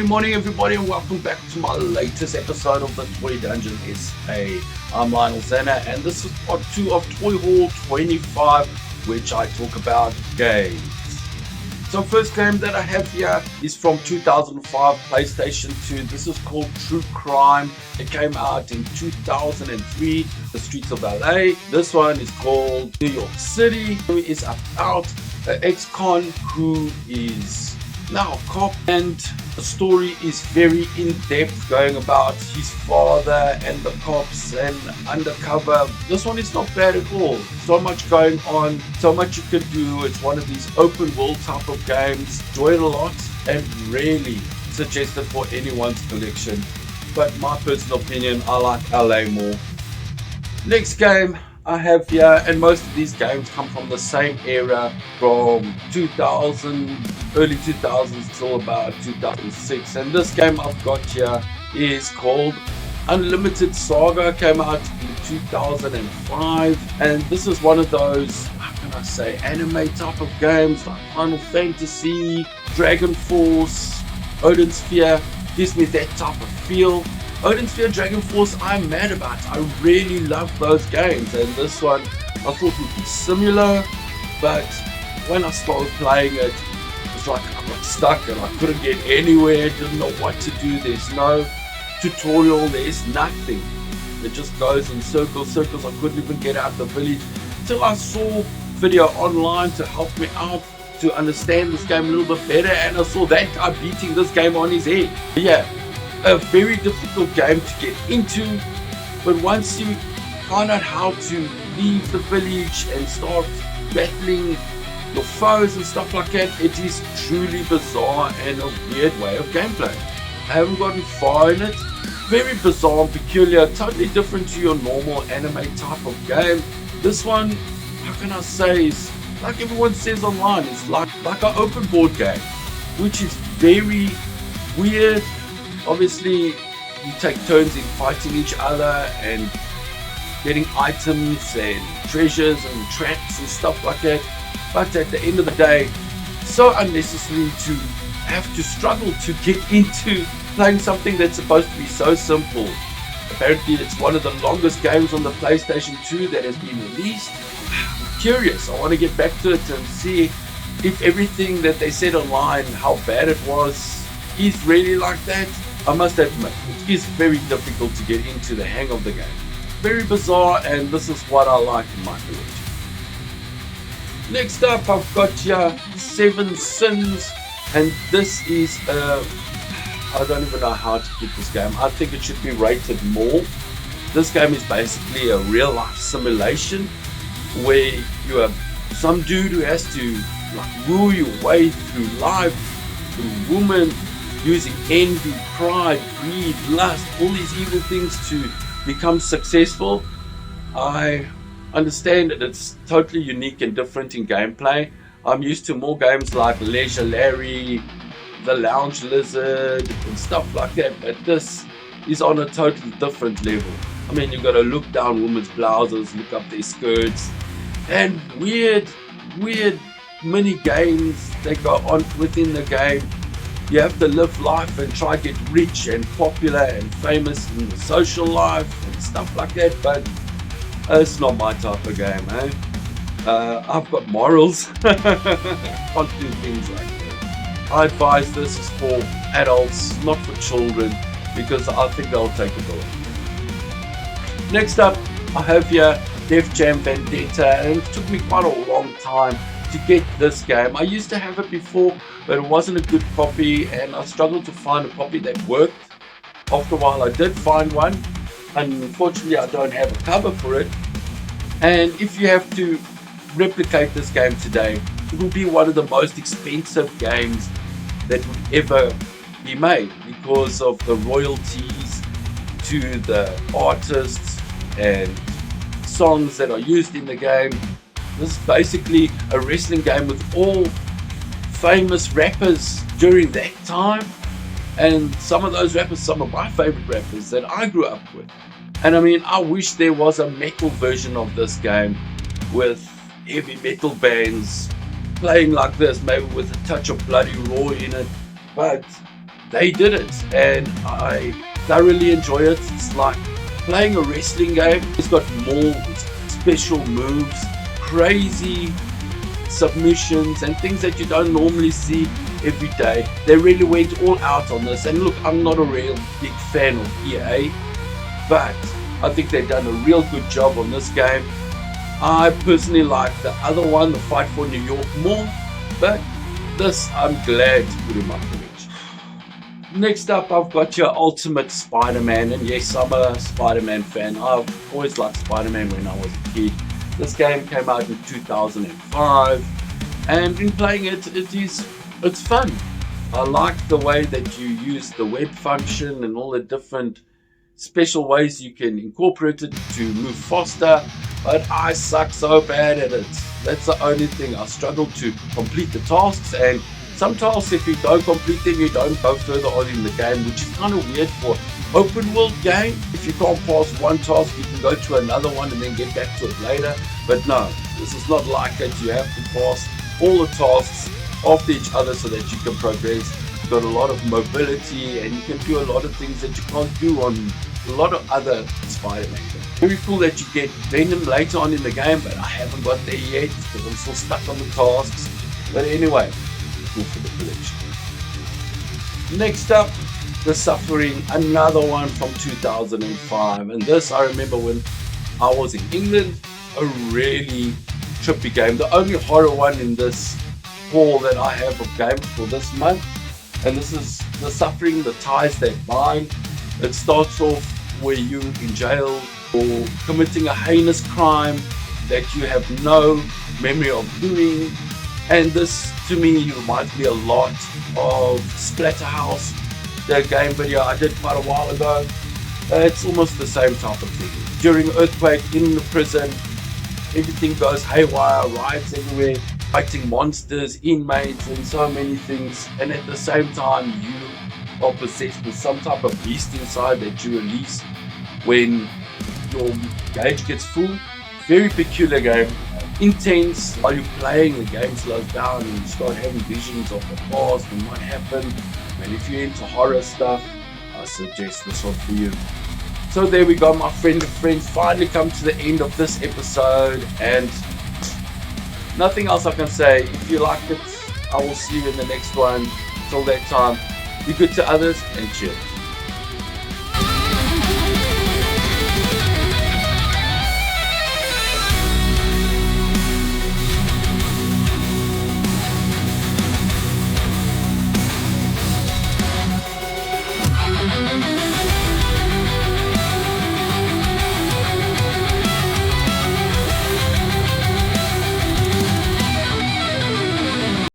Morning everybody, and welcome back to my latest episode of the Toy Dungeon SA. I'm Lionel Zanna, and this is part 2 of Toy Hall 25, which I talk about games. So first game that I have here is from 2005 PlayStation 2. This is called True Crime. It came out in 2003, The Streets of LA. This one is called New York City. It is about an ex-con who is now a cop, and the story is very in-depth, going about his father and the cops and undercover. This one is not bad at all. So much going on, so much you can do. It's one of these open world type of games. Enjoy it a lot and really suggested for anyone's collection, but my personal opinion, I like LA more. Next game I have here, and most of these games come from the same era, from 2000, early 2000s till about 2006. And this game I've got here is called Unlimited Saga. Came out in 2005, and this is one of those, how can I say, anime type of games like Final Fantasy, Dragon Force, Odin Sphere. Gives me that type of feel. Odin Sphere, Dragon Force, I'm mad about. I really love those games, and this one I thought would be similar, but when I started playing it, it's like I got stuck and I couldn't get anywhere, didn't know what to do. There's no tutorial, there's nothing. It just goes in circles. I couldn't even get out the village till I saw video online to help me out to understand this game a little bit better, and I saw that guy beating this game on his head. Yeah, a very difficult game to get into, but once you find out how to leave the village and start battling your foes and stuff like that, it is truly bizarre and a weird way of gameplay. I haven't gotten far in it. Very bizarre and peculiar, totally different to your normal anime type of game. This one, how can I say, is like everyone says online, it's like an open board game, which is very weird. Obviously, you take turns in fighting each other and getting items and treasures and traps and stuff like that. But at the end of the day, so unnecessary to have to struggle to get into playing something that's supposed to be so simple. Apparently, it's one of the longest games on the PlayStation 2 that has been released. I'm curious, I want to get back to it and see if everything that they said online, how bad it was, is really like that. I must admit, it is very difficult to get into the hang of the game. Very bizarre, and this is what I like in my collection. Next up, I've got here 7 Sins, and this is I don't even know how to put this game. I think it should be rated more. This game is basically a real life simulation where you have some dude who has to like woo your way through life, through woman, using envy, pride, greed, lust, all these evil things to become successful. I understand that it's totally unique and different in gameplay. I'm used to more games like Leisure Larry, The Lounge Lizard, and stuff like that, but this is on a totally different level. I mean, you've got to look down women's blouses, look up their skirts, and weird mini games that go on within the game. You have to live life and try to get rich and popular and famous in the social life and stuff like that, but it's not my type of game, eh? I've got morals. Can't do things like that. I advise this is for adults, not for children, because I think they'll take a bullet. Next up, I have here Def Jam Vendetta, and it took me quite a long time to get this game. I used to have it before, but it wasn't a good copy, and I struggled to find a copy that worked. After a while I did find one. Unfortunately, I don't have a cover for it, and if you have to replicate this game today, it will be one of the most expensive games that would ever be made because of the royalties to the artists and songs that are used in the game. This is basically a wrestling game with all famous rappers during that time, and some of those rappers, some of my favorite rappers that I grew up with. And I mean, I wish there was a metal version of this game with heavy metal bands playing like this, maybe with a touch of Bloody Raw in it, but they did it, and I thoroughly enjoy it. It's like playing a wrestling game. It's got more special moves, crazy submissions, and things that you don't normally see every day. They really went all out on this. And look, I'm not a real big fan of EA, but I think they've done a real good job on this game. I personally like the other one, the Fight for New York, more, but this I'm glad to put in my collection. Next up, I've got your Ultimate Spider-Man, and yes, I'm a Spider-Man fan. I've always liked Spider-Man when I was a kid. This game came out in 2005, and in playing it, it's fun. I like the way that you use the web function and all the different special ways you can incorporate it to move faster, but I suck so bad at it. That's the only thing. I struggle to complete the tasks, and some tasks, if you don't complete them, you don't go further on in the game, which is kind of weird for open world game. If you can't pass one task, you can go to another one and then get back to it later. But no, this is not like it. You have to pass all the tasks after each other so that you can progress. You've got a lot of mobility, and you can do a lot of things that you can't do on a lot of other Spider-Man games. Very cool that you get Venom later on in the game, but I haven't got there yet because I'm still stuck on the tasks. But anyway, cool for the collection. Next up, The Suffering, another one from 2005. And this, I remember when I was in England, a really trippy game. The only horror one in this haul that I have of games for this month. And this is The Suffering, The Ties That Bind. It starts off where you're in jail for committing a heinous crime that you have no memory of doing. And this, to me, reminds me a lot of Splatterhouse, the game video I did quite a while ago. It's almost the same type of thing. During earthquake in the prison, everything goes haywire, riots everywhere, fighting monsters, inmates, and so many things. And at the same time, you are possessed with some type of beast inside that you release when your gauge gets full. Very peculiar game. Intense. While you're playing, the game slows down and you start having visions of the past and what happened. And if you're into horror stuff, I suggest this one for you. So there we go, my friends. Finally come to the end of this episode, and nothing else I can say. If you liked it, I will see you in the next one. Till that time, be good to others, and cheers.